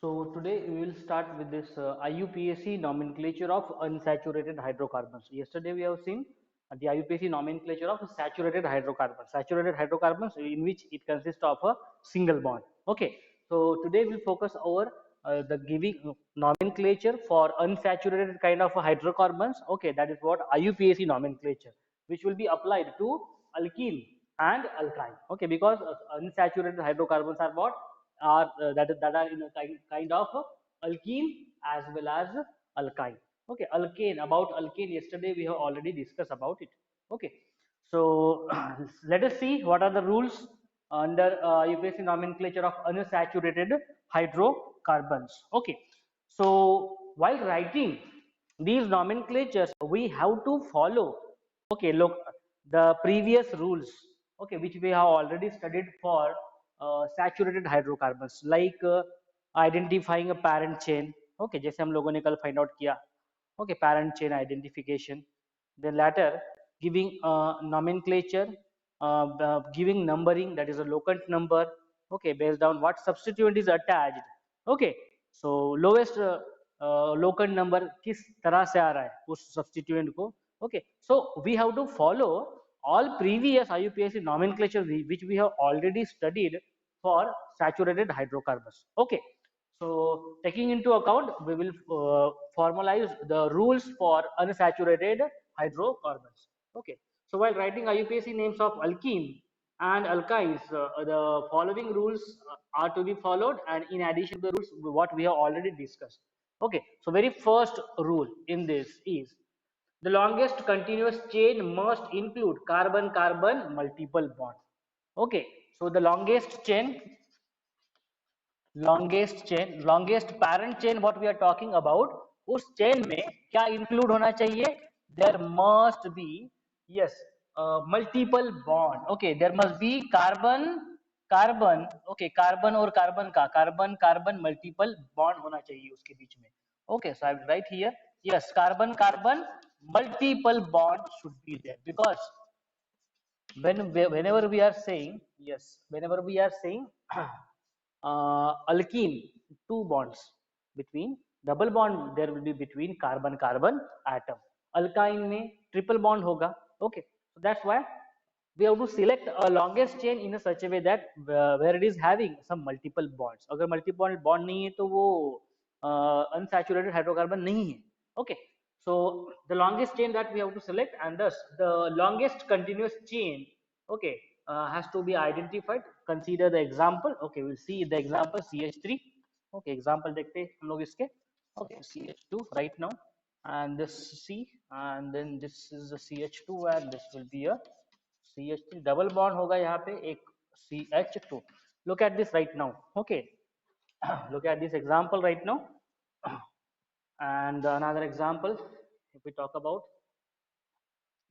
So today we will start with this IUPAC nomenclature of unsaturated hydrocarbons. Yesterday we have seen the IUPAC nomenclature of saturated hydrocarbons. Saturated hydrocarbons in which it consists of a single bond. Okay. So today we'll focus over the giving nomenclature for unsaturated kind of hydrocarbons. Okay, that is what IUPAC nomenclature, which will be applied to alkene and alkyne. Okay, because unsaturated hydrocarbons are what are that are in a kind of alkene as well as alkyne. Okay, alkane, about alkane yesterday we have already discussed about it. Okay, so let us see what are the rules under UPSC nomenclature of unsaturated hydrocarbons. Okay, so while writing these nomenclatures we have to follow, okay, look, the previous rules, okay, which we have already studied for saturated hydrocarbons, like identifying a parent chain. Okay, जैसे हम लोगों ने कल find out किया. Okay, parent chain identification. The latter giving nomenclature, giving numbering, that is a locant number. Okay, based on what substituent is attached. Okay, so lowest locant number किस तरह से आ रहा है उस substituent को. Okay, so we have to follow all previous IUPAC nomenclature which we have already studied for saturated hydrocarbons. Okay, so taking into account, we will formalize the rules for unsaturated hydrocarbons. Okay, so while writing IUPAC names of alkene and alkynes, the following rules are to be followed, and in addition to the rules what we have already discussed. Okay, so very first rule in this is the longest continuous chain must include carbon-carbon multiple bond. Okay, so the longest parent chain what we are talking about, उस chain में क्या include होना चाहिए? There must be, yes, multiple bond. Okay, there must be carbon. Okay, carbon और carbon का carbon multiple bond होना चाहिए उसके बीच में. Okay, so I will write here, yes, carbon multiple bond should be there, because whenever we are saying, yes, whenever we are saying alkene, two bonds between, double bond there will be between carbon atom. Alkyne में triple bond होगा. Okay, so that's why we have to select a longest chain in a such a way that where it is having some multiple bonds. अगर multiple bond नहीं है तो वो unsaturated hydrocarbon नहीं है. Okay, so the longest chain that we have to select, and thus the longest continuous chain, okay, has to be identified. Consider the example. Okay, we'll see the example CH3. Okay, example देखते हैं हम लोग इसके. Okay, CH2 right now, and this C, and then this is the CH2, and this will be a CH3. double bond होगा यहाँ पे एक CH2. Look at this right now. Okay, look at this example right now. And another example, if we talk about,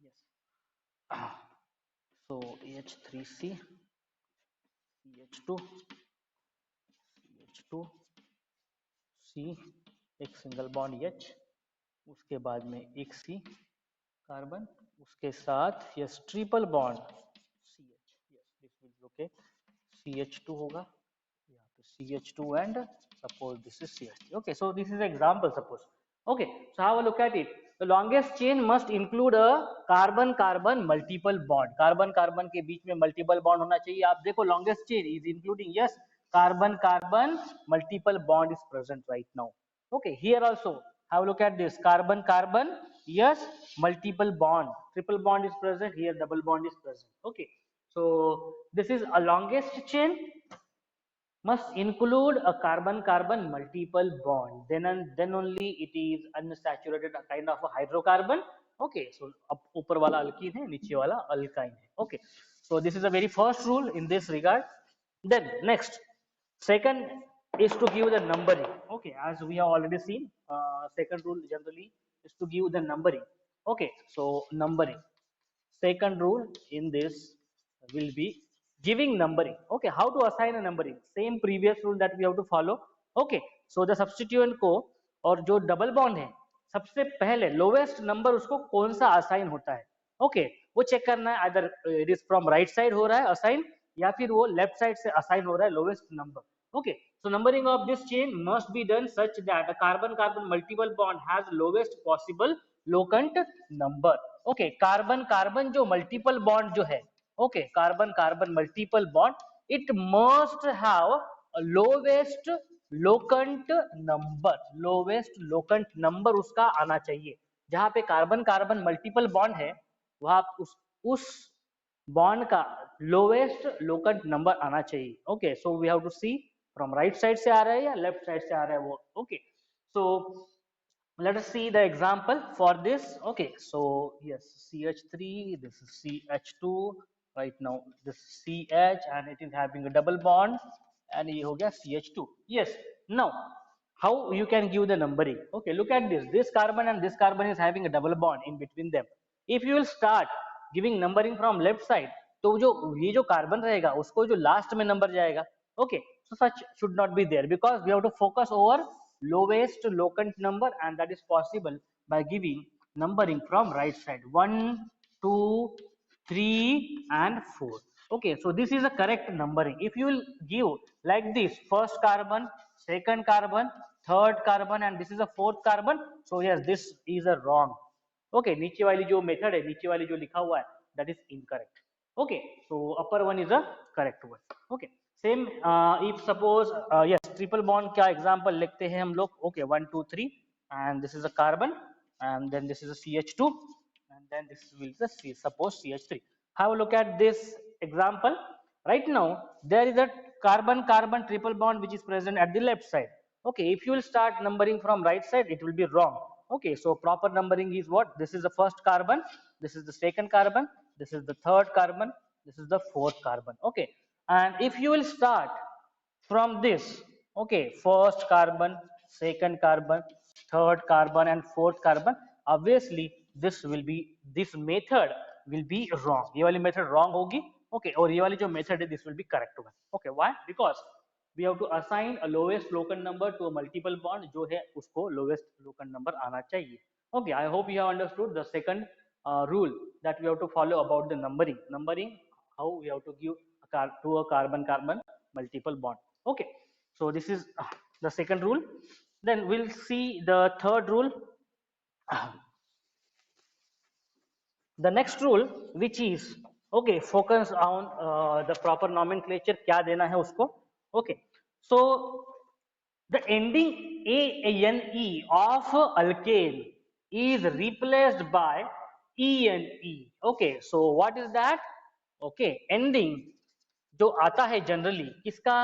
yes, so H3C, CH2, CH2, C, एक single bond H, उसके बाद में एक C carbon, उसके साथ yes triple bond CH, yes this will okay, CH2 होगा यहाँ पे CH2 and suppose this is CH3. Okay, so this is example suppose. Okay, so have a look at it. The longest chain must include a carbon multiple bond. Carbon के बीच में multiple bond होना चाहिए. आप देखो longest chain is including, yes, carbon multiple bond is present right now. Okay, here also have a look at this, carbon yes, multiple bond, triple bond is present here, double bond is present. Okay, so this is a longest chain must include a carbon multiple bond, then only it is unsaturated kind of a hydrocarbon. Okay, so up ऊपर वाला alkene है, नीचे वाला alkyne है. Okay, so this is the very first rule in this regard. Then next, second is to give the numbering. Okay, as we have already seen, second rule generally is to give the numbering. Okay, so numbering, second rule in this will be giving numbering. Okay, how to assign a numbering, same previous rule that we have to follow. Okay, so the substituent को और जो double bond है सबसे पहले lowest number उसको कौन सा assign होता है. ओके, वो चेक करना है, other it is from right side हो रहा है असाइन या फिर वो लेफ्ट साइड से असाइन हो रहा है lowest number. Okay, so numbering of this chain must be done such that a carbon-carbon multiple bond has lowest possible locant number. Okay, carbon-carbon जो multiple bond जो है, okay, carbon-carbon multiple bond, it must have a lowest locant number, lowest locant number उसका आना चाहिए. जहाँ पे carbon-carbon multiple bond है, वहाँ उस बॉन्ड का लोवेस्ट लोकंट नंबर आना चाहिए. Okay, so we have to see from right side से आ रहा है या लेफ्ट साइड से आ रहा है वो. Okay, so let us see the example for this. Okay, so yes, CH3, this is CH2, right now this is CH and it is having a double bond and ये हो गया CH2. Yes, now how you can give the numbering. Okay, look at this carbon and this carbon is having a double bond in between them. If you will start giving numbering from left side, तो जो ये जो carbon रहेगा उसको जो last में number जाएगा. Okay, so such should not be there because we have to focus over lowest locant number and that is possible by giving numbering from right side 1 2 3 and 4. Okay, so this is a correct numbering. If you will give like this, first carbon, second carbon, third carbon and this is a fourth carbon, so yes, this is a wrong. Okay, नीचे वाली जो method है, नीचे वाली जो लिखा हुआ है, that is incorrect. Okay, so upper one is a correct one. Okay, same if suppose yes, triple bond क्या example लिखते हैं हम लोग. Okay, 1 2 3 and this is a carbon and then this is a CH2 and then this will be the suppose CH3. Have a look at this example. Right now there is a carbon carbon triple bond which is present at the left side. Okay, if you will start numbering from right side, it will be wrong. Okay, so proper numbering is what? This is the first carbon, this is the second carbon, this is the third carbon, this is the fourth carbon. Okay, and if you will start from this, okay, first carbon, second carbon, third carbon and fourth carbon, obviously this method will be wrong. ये वाली method wrong होगी. Okay, और ये वाली जो method है, this will be correct one. Okay, why? Because we have to assign a lowest locant number to a multiple bond जो है उसको lowest locant number आना चाहिए. Okay, I hope you have understood the second rule that we have to follow about the numbering, how we have to give to a carbon carbon multiple bond. Okay, so this is the second rule. Then we'll see the third rule. The next rule, which is okay, focus on the proper nomenclature, क्या देना है उसको. Okay, so the ending ane of alkane is replaced by ene. Okay, so what is that? Okay, ending जो आता है generally किसका,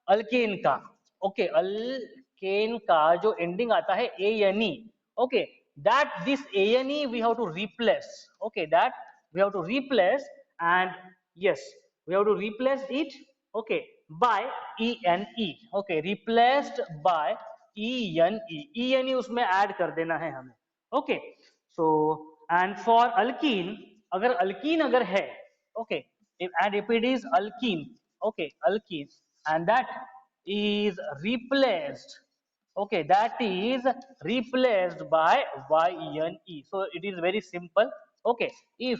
alkane का. Okay, alkane का जो एंडिंग आता है A N E. Okay, that this A N E we have to replace. Okay, that we have to replace and yes we have to replace it. Okay, by E N E. Okay, replaced by E N E. E N E उसमें add कर देना है हमें. Okay, so and for alkene, अगर alkene अगर है, okay, and if it is alkene, okay, alkene and that is replaced, okay, that is replaced by yne. So it is very simple. Okay, if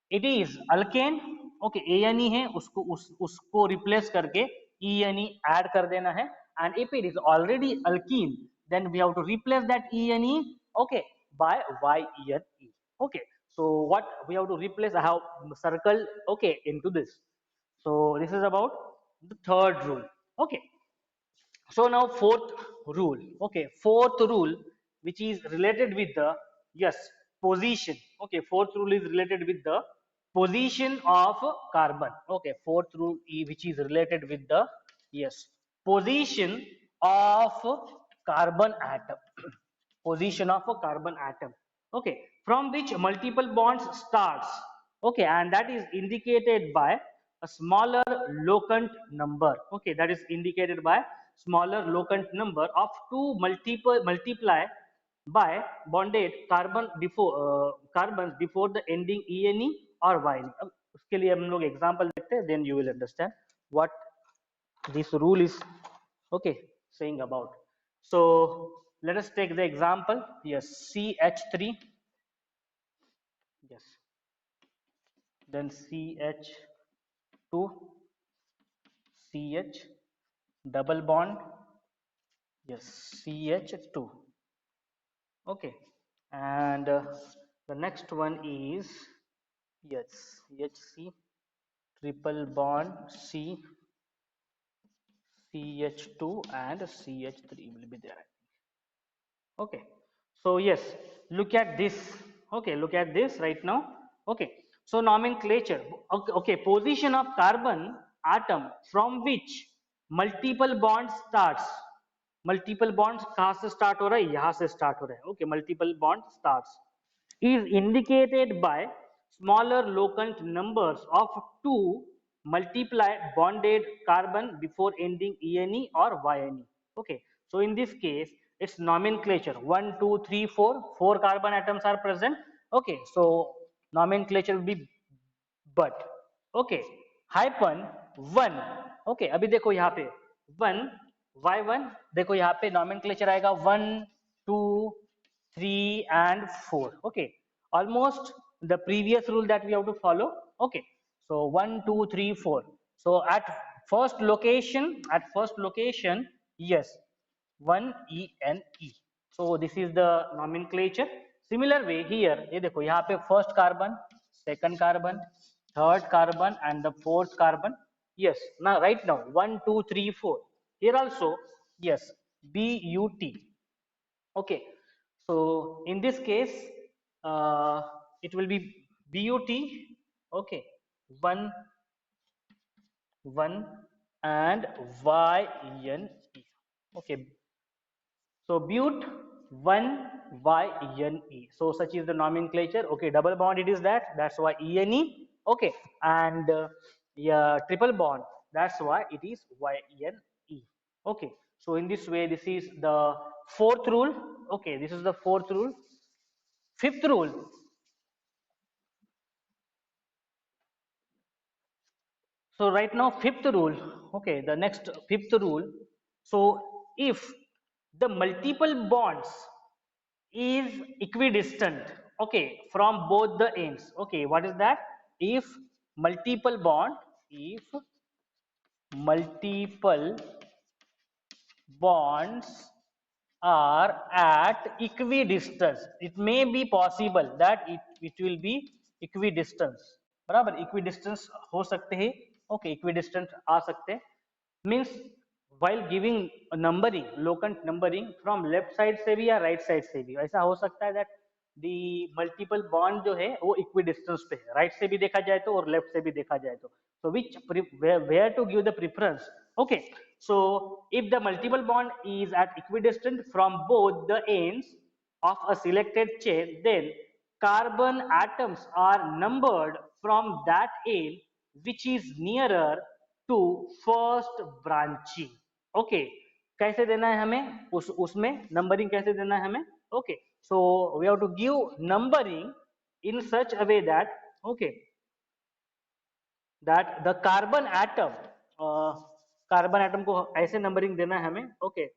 it is alkane, okay, ane है उसको उसको replace करके ene add कर देना है. And if it is already alkene, then we have to replace that ene, okay, by yne. Okay, so what we have to replace, I have circled, okay, into this. So this is about the third rule. Okay, so now fourth rule. Okay, fourth rule which is related with the, yes, position. Okay, fourth rule is related with the position of carbon. Okay, fourth rule which is related with the, yes, position of carbon atom. Position of a carbon atom. Okay, from which multiple bonds starts. Okay, and that is indicated by a smaller locant number. Okay, that is indicated by smaller locant number of two multiply by bonded carbon before carbons before the ending ene or yne. अब उसके लिए हम लोग example देखते हैं, then you will understand what this rule is, okay, saying about. So let us take the example. Yes, CH3, yes, then CH2, CH, double bond, yes, CH2. Okay, and the next one is, yes, CHC, triple bond C, CH2 and CH3 will be there. Okay, so yes, look at this. Okay, look at this right now. Okay, so nomenclature. Okay, okay, position of carbon atom from which multiple bonds starts. Multiple bonds कहाँ से start हो रहा है? यहाँ से start हो रहा है. Okay, multiple bond starts is indicated by smaller locant numbers of two multiply bonded carbon before ending ene or yne. Okay, so in this case it's nomenclature 1 2 3 4, 4 carbon atoms are present. Okay, so nomenclature will be but. Okay, hyphen 1. Okay, अभी देखो यहाँ पे 1 y1, देखो यहाँ पे nomenclature आएगा 1 2 3 and 4. Okay, almost the previous rule that we have to follow. Okay, so 1 2 3 4. So at first location, yes, 1 ene. So this is the nomenclature. Similar way here, ये देखो यहाँ पे first carbon, second carbon, third carbon and the fourth carbon. Yes, now right now 1 2 3 4. Here also, yes, but. Okay, so in this case, it will be but. Okay, 1 1 and yne. Okay, so but 1 yne. So such is the nomenclature. Okay, double bond it is that. That's why ene. Okay, and yeah, triple bond. That's why it is yne. Okay, so in this way, this is the fourth rule. Okay, this is the fourth rule. Fifth rule. So right now, fifth rule. Okay, the next fifth rule. So if the multiple bonds is equidistant, okay, from both the ends. Okay, what is that? If multiple bonds are at equidistance, it may be possible that it will be equidistance. बराबर, equidistance हो सकते हैं. Okay, equidistant आ सकते हैं. Means while giving numbering, locant numbering from left side से भी या right side से भी ऐसा हो सकता है that the multiple bond जो है वो equidistance पे है, right से भी देखा जाए तो और left से भी देखा जाए तो. So which where to give the preference? Okay, so if the multiple bond is at equidistant from both the ends of a selected chain, then carbon atoms are numbered from that end which is nearer to first branching. Okay, कैसे देना है हमें उसमें numbering कैसे देना है हमें? Okay, so we have to give numbering in such a way that, okay, that the carbon atom को ऐसे नंबरिंग देना है हमें. Okay,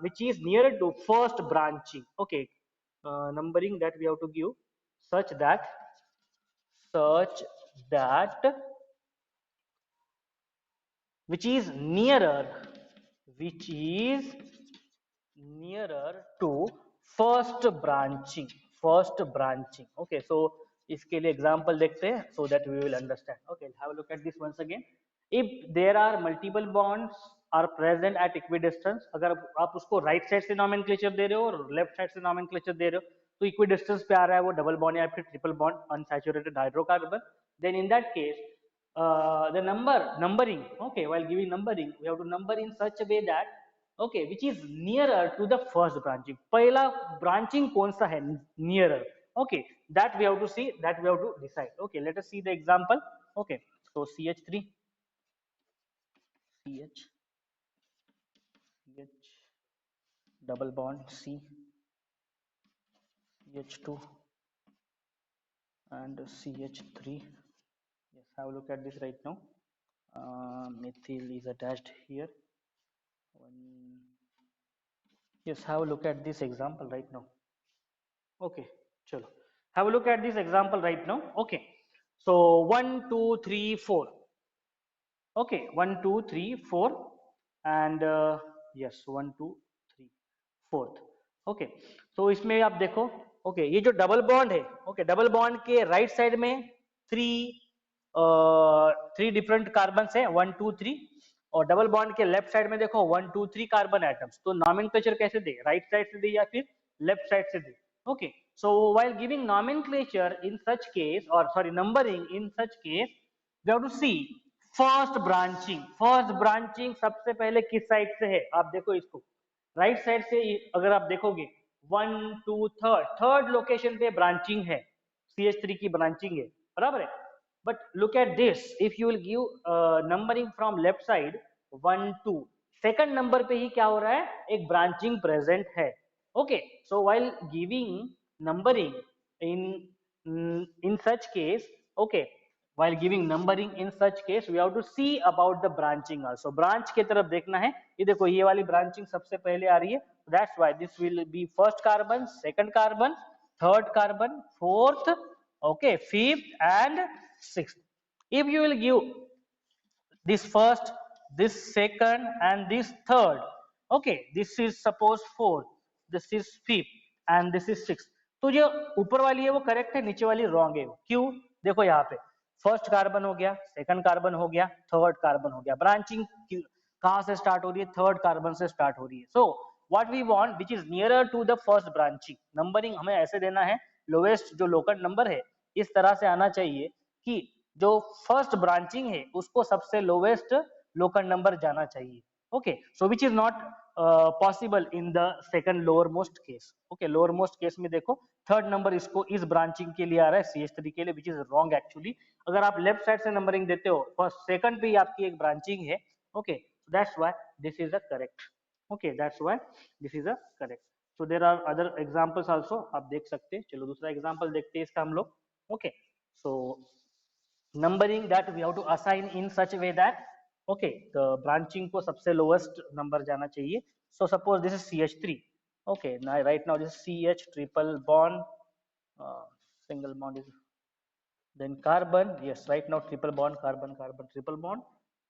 which is nearer to first branching. Okay, numbering that we have to give such that such that which is nearer to first branching. Okay, so इसके लिए example देखते हैं so that we will understand. Okay, have a look at this once again. If there are multiple bonds are present at equidistance, अगर आप उसको right side से nomenclature दे रहे हो और left side से nomenclature दे रहे हो तो equidistance पे आ रहा है वो double bond या फिर triple bond unsaturated hydrocarbon, then in that case the numbering, okay, while giving numbering we have to number in such a way that, okay, which is nearer to the first branching. पहला branching कौन सा है nearer? Okay, that we have to see, that we have to decide. Okay, let us see the example. Okay, so CH3, CH, CH, double bond C, CH2 and CH3. Yes, have a look at this right now. Methyl is attached here. One. Yes, have a look at this example right now. Okay, chalo. Have a look at this example right now. Okay, so 1 2 3 4. Okay, 1 2 3 4. And yes 1 2 3 fourth. Okay, तो इसमें आप देखो, okay ये जो double bond है, okay double bond के right side में three three different carbon है, 1 2 3, और डबल बॉन्ड के लेफ्ट साइड में देखो 1 2 3 कार्बन एटम्स। तो नॉमेनक्लेचर कैसे दे, राइट साइड से दे या फिर लेफ्ट साइड से दे? Okay, so while giving nomenclature in such case, or sorry numbering in such case, we have to see first branching। First branching सबसे पहले किस साइड से है, आप देखो इसको राइट साइड से। अगर आप देखोगे 1 2 थर्ड, थर्ड लोकेशन पे ब्रांचिंग है, CH3 की ब्रांचिंग है, बराबर है। But look at this, if you will give numbering from left side 1 2, second number पे ही क्या हो रहा है, एक ब्रांचिंग प्रेजेंट है। Okay, so while giving numbering in in such case, okay, while giving numbering in such case we have to see about the branching also। branch के तरफ देखना है, ये देखो ये वाली branching सबसे पहले आ रही है, that's why this will be first carbon, second carbon, third carbon, fourth, okay, fifth and sixth। if you will give this first, this second and this third, okay, this is suppose fourth, this is fifth and this is sixth। तो जो ऊपर वाली है वो correct है, नीचे वाली wrong है। क्यों? देखो यहाँ पे फर्स्ट कार्बन हो गया, सेकंड कार्बन हो गया, थर्ड कार्बन हो गया। ब्रांचिंग कहाँ से स्टार्ट हो रही है, थर्ड कार्बन से स्टार्ट हो रही है। So what we want which is nearer to the first branching. Numbering हमें ऐसे देना है, लोएस्ट जो लोकल नंबर है इस तरह से आना चाहिए कि जो फर्स्ट ब्रांचिंग है उसको सबसे लोवेस्ट लोकल नंबर जाना चाहिए। Okay, so which is not possible in the second lower most case. Okay, lower most case में देखो थर्ड नंबर इसको इस ब्रांचिंग के लिए आ रहा है, CH3 के लिए, विच इज रॉन्ग एक्चुअली। अगर आप लेफ्ट साइड से नंबरिंग देते हो, फर्स्ट सेकंड पे ही आपकी एक ब्रांचिंग है। Okay, that's why this is a correct. Okay, that's why this is a correct. So there are other examples also, आप देख सकते हैं। चलो दूसरा एग्जांपल देखते हैं इसका हम लोग। Okay, so numbering that we have to assign in such a way that, okay, the branching को सबसे lowest number जाना चाहिए। so suppose this is CH3, okay, now right now this is CH triple bond, single bond is then carbon, yes, right now triple bond, carbon carbon triple bond,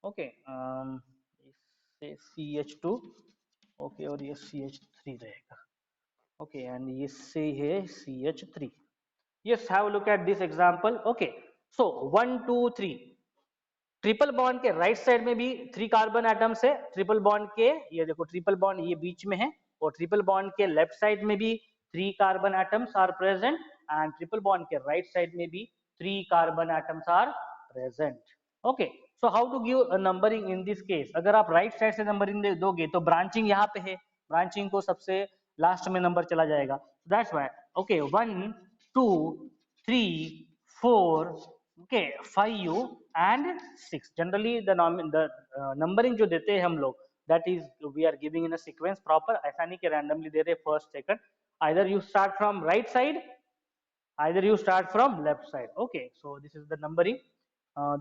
okay, इससे CH2, okay, और ये CH3 रहेगा, okay, and इससे है CH3। yes, have a look at this example। okay, so 1 2 3, triple bond के right side में भी three carbon atoms है। ट्रिपल बॉन्ड के, ये देखो ट्रिपल बॉन्ड ये बीच में है, और ट्रिपल बॉन्ड के लेफ्ट साइड में भी three carbon atoms are present, and triple bond के राइट साइड में भी three carbon atoms are present. Okay, so how to give numbering in this case? अगर आप राइट साइड से नंबरिंग दोगे तो ब्रांचिंग यहाँ पे है, ब्रांचिंग को सबसे लास्ट में नंबर चला जाएगा। That's why, okay, 1 2 3 4, okay, 5 and 6। generally the numbering जो देते हैं हम लोग, that is we are giving in a sequence proper, ऐसा नहीं कि randomly दे रहे first second। either you start from right side, either you start from left side। okay, so this is the numbering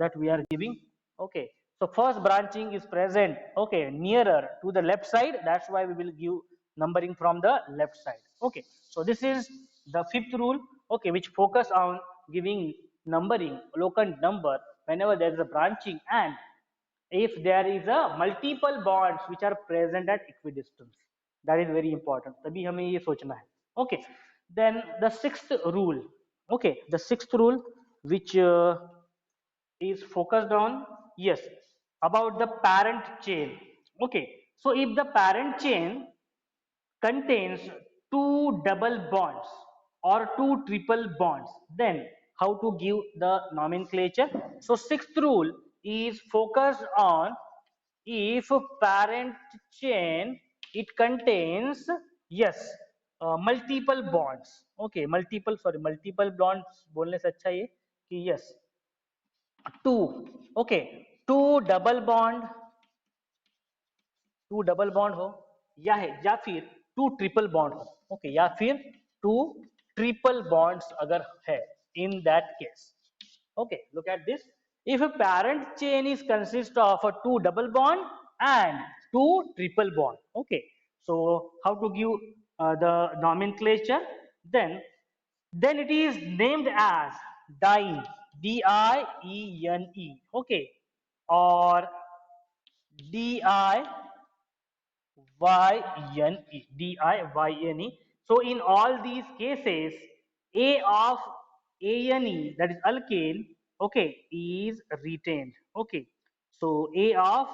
that we are giving। okay, so first branching is present, okay, nearer to the left side, that's why we will give numbering from the left side। okay, so this is the fifth rule, okay, which focus on giving numbering local number whenever there is a branching, and if there is a multiple bonds which are present at equidistance। that is very important, तभी हमें ये सोचना है। okay, then the sixth rule, okay, the sixth rule which is focused on, yes, about the parent chain। okay, so if the parent chain contains two double bonds or two triple bonds, then how to give the nomenclature? So sixth rule is focused on if parent chain it contains, yes, multiple bonds। okay, multiple, sorry, multiple bonds बोलने से अच्छा ये कि yes, two, okay, two double bond, two double bond हो, या फिर two triple bond हो। Okay, या फिर टू ट्रिपल बॉन्ड्स अगर है, in that case. Okay, look at this, if a parent chain is consist of a two double bond and two triple bond। okay, so how to give the nomenclature? then it is named as diene, diene, okay, or di D-I-Y-N-E. So in all these cases, A of ANE, that is alkane, okay, is retained. Okay, so A of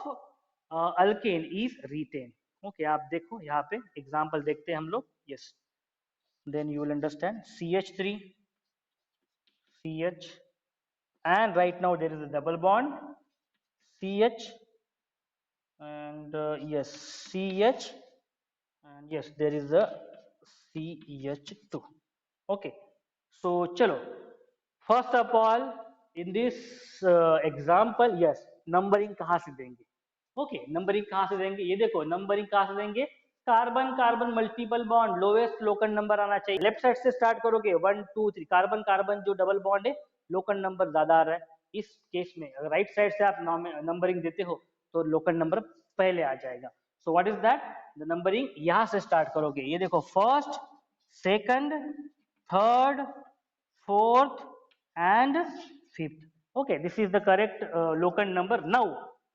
alkane is retained. Okay, आप देखो यहाँ पे example देखते हैं हम लोग. Yes, then you will understand. CH3, CH, and right now there is a double bond, CH, and yes, CH, and yes, there is a CH2. Okay, so chalo, first of all, in this example, yes, numbering कहाँ से देंगे? Okay, numbering कहाँ से देंगे? ये देखो, numbering कहाँ से देंगे? Carbon carbon multiple bond, lowest लोकन नंबर आना चाहिए. लेफ्ट साइड से स्टार्ट करोगे, 1 2 3, कार्बन कार्बन जो डबल बॉन्ड है, लोकन नंबर ज्यादा आ रहा है. इस केस में अगर राइट साइड से आप नंबरिंग देते हो तो लोकन नंबर पहले आ जाएगा. So what is that? The numbering यहां से स्टार्ट करोगे. ये देखो, first, second, third, fourth, and fifth. Okay, this is the correct locant number. Now,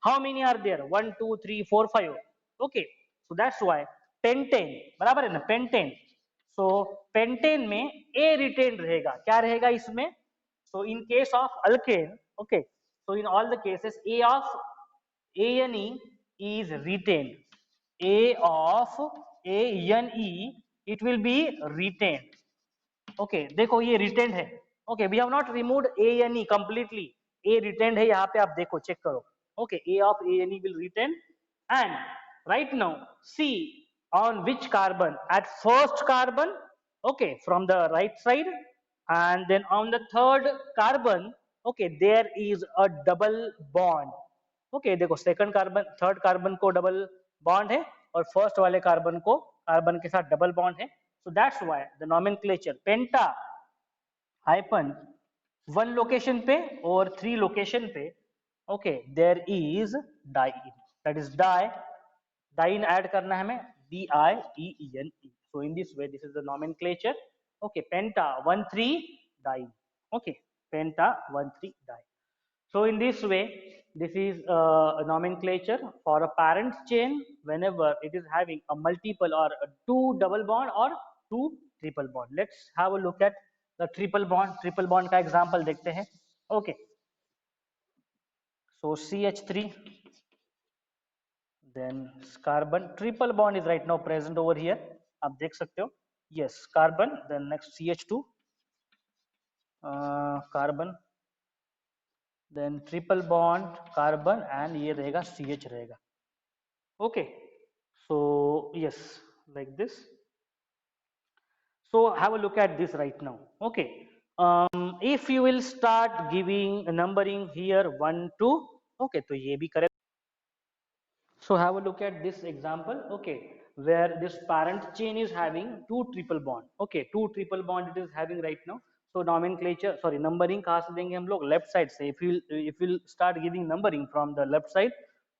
how many are there? 1 2 3 4 5. Okay, so that's why pentane बराबर है ना, pentane. So pentane में A retained रहेगा. क्या रहेगा इसमें? So in case of alkane, okay, so in all the cases A of ANE is retained. A of ANE, it will be retained. Okay देखो, ये रिटेंड है. Okay, we have not removed A N E completely. A retained है यहाँ पे, आप देखो, check करो. Okay, A of A N E will retain. And right now see on which carbon? At first carbon, okay, from the right side, and then on the third carbon, okay, there is a double bond. Okay देखो, second carbon third carbon को double bond है और first वाले carbon को carbon के साथ double bond है. So that's why the nomenclature penta hyphen 1 location पे और 3 लोकेशन पे, okay, there is diene, that is di. Diene add करना है हमें, DIEENE. So in this way this is the nomenclature. Okay, penta 1 3 diene. Okay, penta 1 3 diene. So in this way, this is a nomenclature for a parent chain whenever it is having a multiple or a 2 double bond or 2 triple bond. Let's have a look at the triple bond. Triple bond का example देखते हैं. Okay. So CH3, then carbon. Triple bond is right now present over here. आप देख सकते हो. Yes, carbon. Then next CH2, carbon. Then triple bond carbon and ये रहेगा CH रहेगा. Okay, so yes, like this. So have a look at this right now. Okay, if you will start giving numbering here 1 2, okay, तो ये भी correct. So have a look at this example. Okay, where this parent chain is having 2 triple bond. Okay, 2 triple bond it is having right now. So nomenclature, sorry, numbering कहाँ से देंगे हम लोग? Left side से. If you start giving numbering from the left side,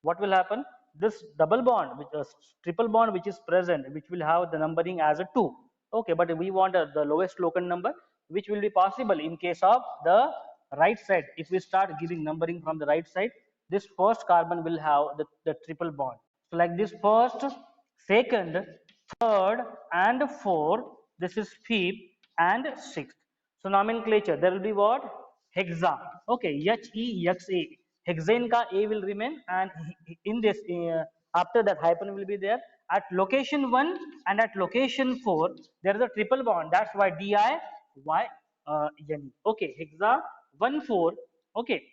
what will happen? This double bond, which is triple bond, which is present, which will have the numbering as a 2. Okay, but we want the lowest locant number, which will be possible in case of the right side. If we start giving numbering from the right side, this first carbon will have the triple bond. So like this, first, second, third, and fourth. This is fifth and sixth. So nomenclature, there will be what? Hexa. Okay, HEXA. Hexane ka A will remain, and in this after that hyphen will be there. At location 1 and at location 4, there is a triple bond. That's why DIYNE. Okay, hexa 1 4. Okay,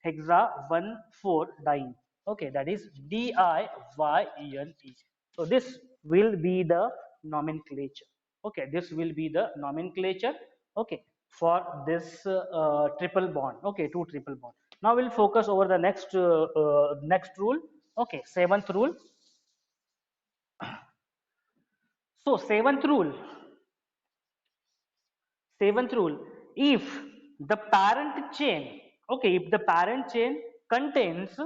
hexa 1 4 diene. Okay, that is DIYNE. So this will be the nomenclature. Okay, this will be the nomenclature. Okay, for this triple bond. Okay, 2 triple bond. Now we'll focus over the next rule. Okay, seventh rule. So seventh rule, if the parent chain, okay, if the parent chain contains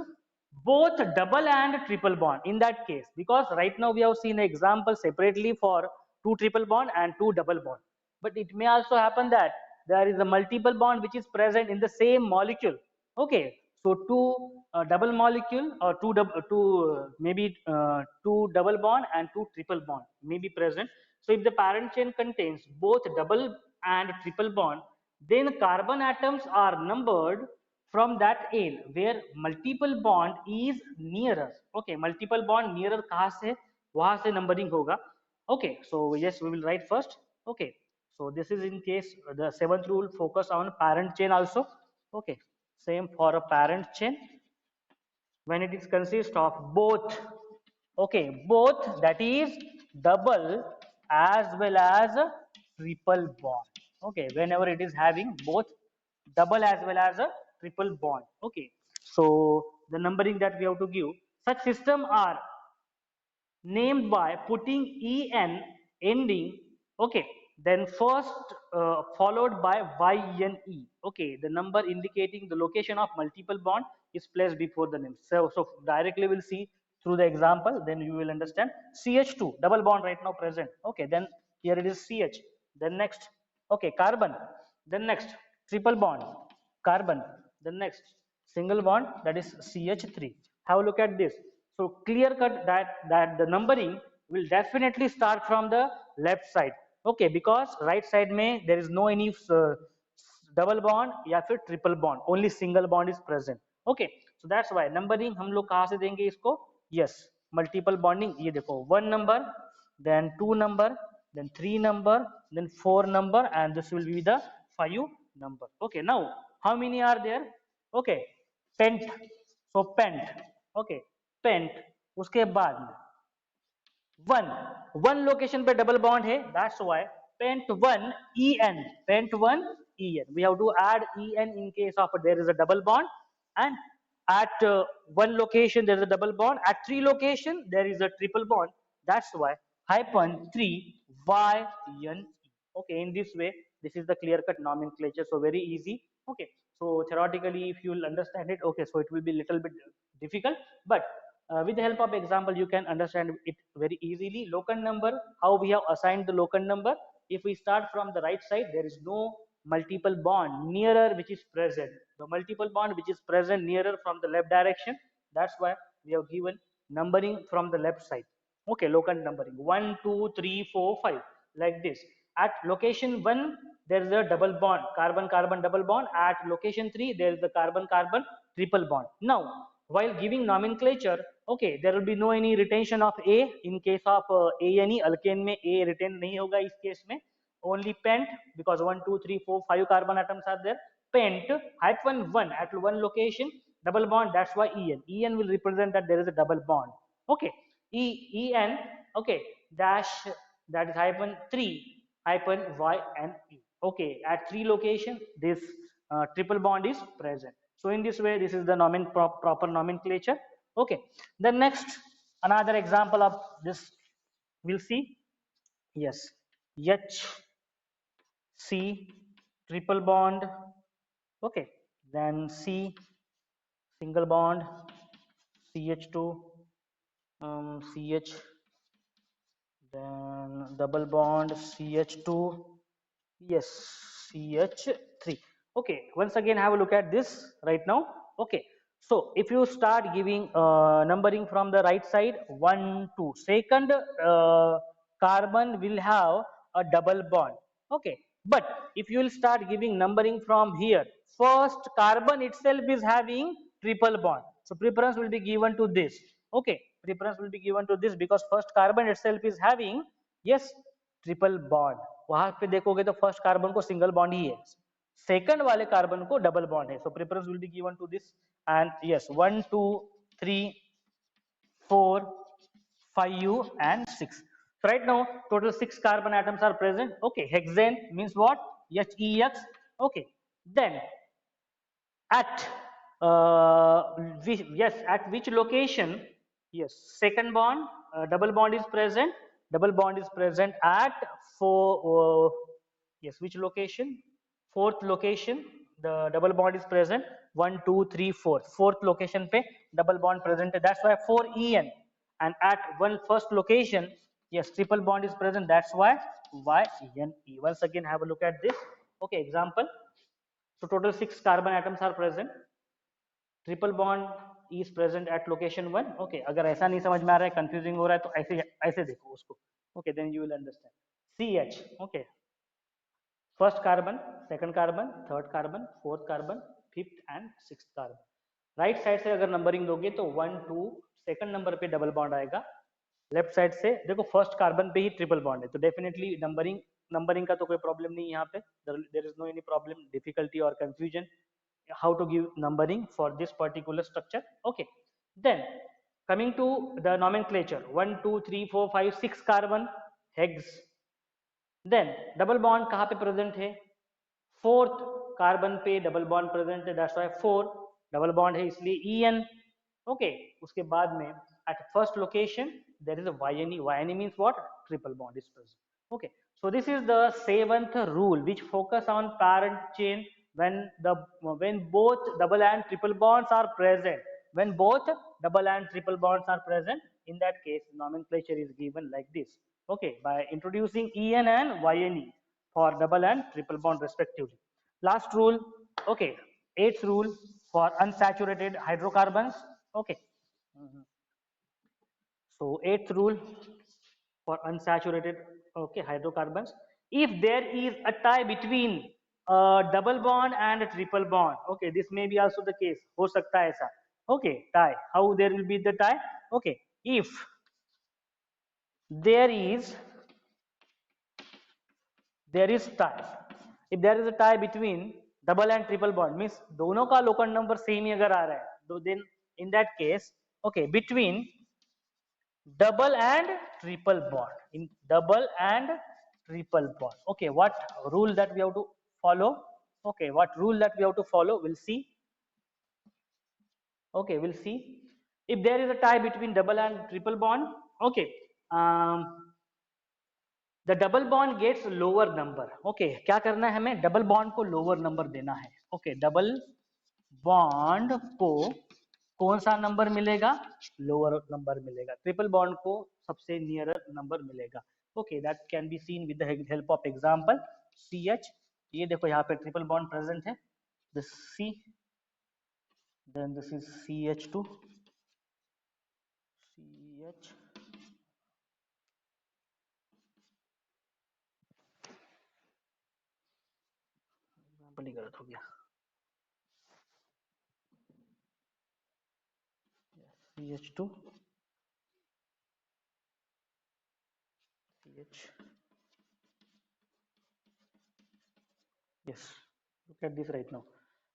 both double and triple bond, in that case, because right now we have seen an example separately for 2 triple bond and 2 double bond, but it may also happen that there is a multiple bond which is present in the same molecule. Okay, So two double molecule or maybe two double bond and two triple bond may be present. So if the parent chain contains both double and triple bond, then carbon atoms are numbered from that end where multiple bond is nearer. Okay, multiple bond nearer कहाँ से? वहाँ से numbering होगा. Okay, so yes, we will write first. Okay, so this is in case the seventh rule focus on parent chain also. Okay, same for a parent chain when it is consist of both. Okay, both, that is double as well as a triple bond. Okay, whenever it is having both double as well as a triple bond. Okay, so the numbering that we have to give, such system are named by putting en ending. Okay, then first followed by yne. Okay, the number indicating the location of multiple bond is placed before the name. So directly we'll see through the example, then you will understand. ch2 double bond right now present. Okay, then here it is ch, then next, okay, carbon, then next triple bond, carbon, then next single bond, that is ch3. Have a look at this. So clear cut that the numbering will definitely start from the left side. Okay, because right side में there is no any double bond या फिर triple bond, only single bond is present. Okay, so that's why numbering हम लोग कहाँ से देंगे इसको? Yes, multiple bonding. ये देखो, 1 number, then 2 number, then 3 number, then 4 number, and this will be the 5 number. Okay, now how many are there? Okay, pent. So pent. Okay, pent. उसके बाद में वन लोकेशन पे डबल बॉन्ड है, that's why pent one en, pent one en. We have to add en in case of there is a double bond, and at one location there is a double bond, at three location there is a triple bond. That's why hyphen 3 yne. Okay, in this way this is the clear cut nomenclature, so very easy. Okay, so theoretically if you will understand it, okay, so it will be little bit difficult, but with the help of example you can understand it very easily. Locant number, how we have assigned the locant number? If we start from the right side, there is no multiple bond nearer which is present. The multiple bond which is present nearer from the left direction, that's why we have given numbering from the left side. Okay, locant numbering 1 2 3 4 5 like this. At location 1 there is a double bond, carbon carbon double bond. At location 3 there is the carbon carbon triple bond. Now while giving nomenclature, okay, there will be no any retention of a. In case of ane, alkane में a retain नहीं होगा इस case में. Only pent, because 1 2 3 4 5 carbon atoms are there. Pent hyphen 1 at one location double bond, that's why en will represent that there is a double bond. Okay, en, okay, dash, that is hyphen 3 hyphen yne. Okay, at three location this triple bond is present. So in this way this is the proper nomenclature. Okay, then next another example of this we'll see. Yes, h c triple bond. Okay, then c single bond, ch2, ch, then double bond ch2, yes, ch3. Okay, once again have a look at this right now. Okay, so if you start giving numbering from the right side, 1 2, second carbon will have a double bond. Okay, but if you will start giving numbering from here, first carbon itself is having triple bond, so preference will be given to this. Okay, preference will be given to this because first carbon itself is having, yes, triple bond. वहां पे देखोगे तो first carbon को single bond ही है, second वाले carbon को double bond है. So preference will be given to this. And yes, 1 2 3 4 5 and 6. So right now total 6 carbon atoms are present. Okay, hexane means what? HEX. Okay, then at yes, at which location? Yes, second bond, double bond is present. Double bond is present at four. Yes, which location? Fourth location. The double bond is present. 1 2 3 4. Fourth location पे double bond present. That's why 4 en. And at one first location, yes, triple bond is present. That's why yne. Once again, have a look at this. Okay, example. So total 6 carbon atoms are present. Triple bond is present at location 1. Okay, अगर ऐसा नहीं समझ में आ रहा है, confusing हो रहा है, तो ऐसे ऐसे देखो उसको. Okay, then you will understand. CH. Okay, first carbon, second carbon, third carbon, fourth carbon, fifth and sixth carbon. Right side से अगर नंबरिंग दोगे तो 1 2, सेकंड नंबर पे डबल बॉन्ड आएगा. लेफ्ट साइड से देखो फर्स्ट कार्बन पे ही ट्रिपल बॉन्ड है, तो डेफिनेटली नंबरिंग का तो कोई प्रॉब्लम नहीं है यहाँ पे. There is no any problem, difficulty और confusion how to give numbering for this particular structure. Okay, then coming to the nomenclature, 1 2 3 4 5 6 carbon hex. Then double bond कहाँ पे present है? फोर्थ कार्बन पे डबल बॉन्ड प्रेजेंट है, that's why 4. Double bond है इसलिए En. Okay, उसके बाद में at first location there is a Yne. Yne means what? Triple bond is present. Okay, so this is the seventh rule which focus on parent chain when both double and triple bonds are present. When both double and triple bonds are present, in that case nomenclature is given like this. Okay, by introducing En and Yne for double and triple bond respectively. Last rule, okay, eighth rule for unsaturated hydrocarbons. Okay, so eighth rule for unsaturated, okay, hydrocarbons. If there is a tie between a double bond and a triple bond, okay, this may be also the case. हो सकता है ऐसा. Okay, tie. How there will be the tie? Okay, if there is tie. If there is a tie between double and triple bond, means दोनों का लोकन number same ही अगर आ रहा है, तो then in that case, okay, between double and triple bond, in double and triple bond, okay, what rule that we have to follow? Okay, what rule that we have to follow, we'll see. Okay, we'll see. If there is a tie between double and triple bond, okay, the double bond gets lower number. Okay, क्या करना है हमें? Double bond को lower number देना है. Okay, double bond को कौन सा नंबर मिलेगा? लोअर नंबर मिलेगा. ट्रिपल बॉन्ड को सबसे नियरर नंबर मिलेगा. Okay, that can be seen with the help of example. CH, ये देखो यहाँ पे ट्रिपल बॉन्ड प्रेजेंट है. This C, then this is CH2, CH, example ही गलत हो गया. CH2, CH. Yes, look at this right now.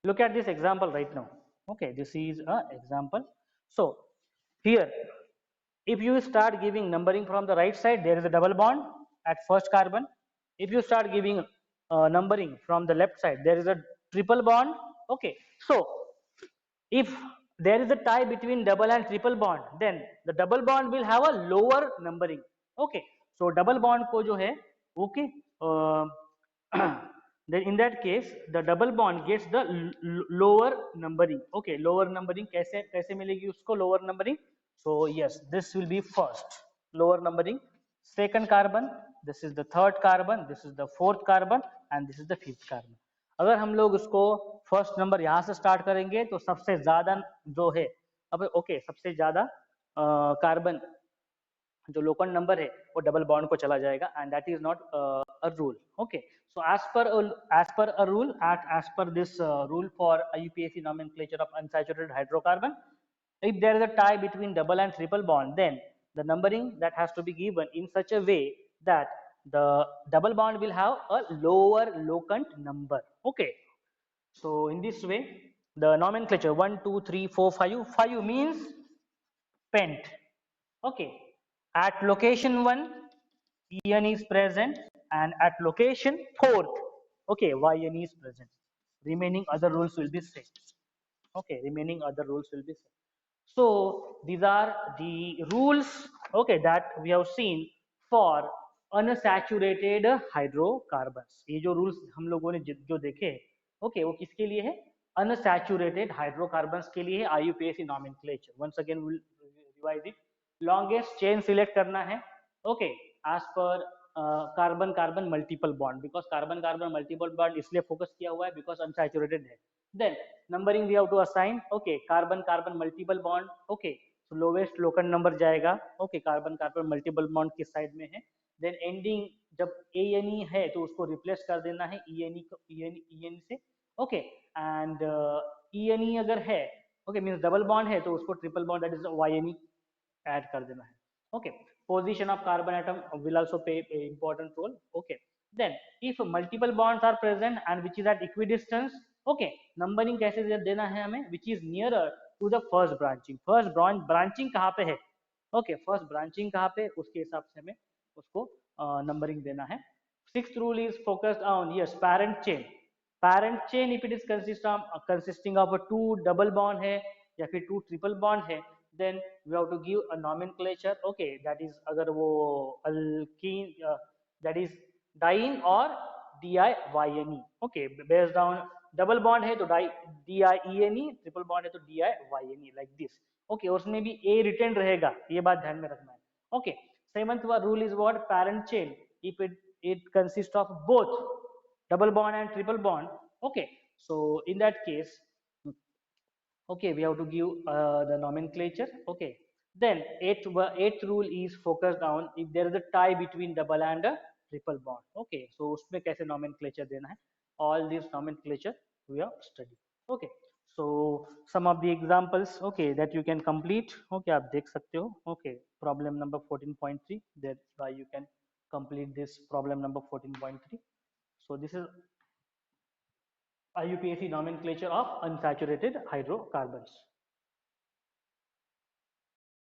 Look at this example right now. Okay, this is a example. So here, if you start giving numbering from the right side, there is a double bond at first carbon. If you start giving numbering from the left side, there is a triple bond. Okay, so if there is a tie between double and triple bond, then the double bond will have a lower numbering. Okay, so double bond को जो है, okay, then in that case the double bond gets the lower numbering. Okay, lower numbering कैसे कैसे मिलेगी उसको lower numbering? So yes, this will be first lower numbering, second carbon, this is the third carbon, this is the fourth carbon, and this is the fifth carbon. अगर हम लोग उसको first number यहाँ से स्टार्ट करेंगे तो सबसे ज्यादा जो है, अब ओके, सबसे ज्यादा कार्बन जो लोकन नंबर है वो डबल बॉन्ड को चला जाएगा, and that is not a rule. Okay, so as per a rule, as per this rule for IUPAC nomenclature of unsaturated hydrocarbon, if there is a tie between double and triple bond, then the numbering that has to be given in such a way that the double bond will have a lower locant number. Okay, so in this way the nomenclature 1 2 3 4 5, 5 means pent. Okay, at location 1 En is present, and at location 4th, okay, Yn is present. Remaining other rules will be same. Okay, remaining other rules will be same. So these are the rules, okay, that we have seen for unsaturated hydrocarbons. ये जो rules हम लोगों ने जो देखे, okay, वो किसके लिए है? Unsaturated hydrocarbons के लिए है. IUPAC nomenclature. Once again we will revise it. Longest chain select करना है, okay, as per carbon carbon multiple bond, because carbon carbon multiple bond इसलिए फोकस किया हुआ है बिकॉज अनसैचुरेटेड है. Then numbering we have to assign. Okay, carbon carbon multiple bond. Okay, so lowest local number जाएगा. Okay, carbon carbon multiple bond किस side में है. Then ending जब ANE है तो उसको replace कर देना है ENE को ENE से. Okay, and ENE अगर है, okay means double bond है तो उसको triple bond, that is YNE add कर देना है. Okay, position of carbon atom will also play a important role. Okay, then if multiple bonds are present and which is at equidistance, okay, numbering कैसे देना है हमें, which is nearer to the first branching. First branching कहाँ पे है, okay, first branching कहाँ पे, उसके हिसाब से हमें उसको numbering देना है. Sixth rule is focused on, yes, parent chain. Parent chain if it is consisting of a two double bond है या फिर two triple bond है, then we have to give a nomenclature. Okay, that is अगर वो alkene that is diene or diene. Okay, based on double bond है तो diene, triple bond है तो diene, like this. Okay, उसमें भी A written रहेगा, ये बात ध्यान में रखना है. Okay, seventh rule is what, parent chain if it consists of both double bond and triple bond. Okay, so in that case, okay, we have to give the nomenclature. Okay, then eighth rule is focused on if there is a tie between double and a triple bond. Okay, so उसमें कैसे nomenclature देना है, all these nomenclature we have studied. Okay, so some of the examples, okay, that you can complete. Okay, आप देख सकते हो. Okay, problem number 14.3, that's why you can complete this problem number 14.3. So this is IUPAC nomenclature of unsaturated hydrocarbons.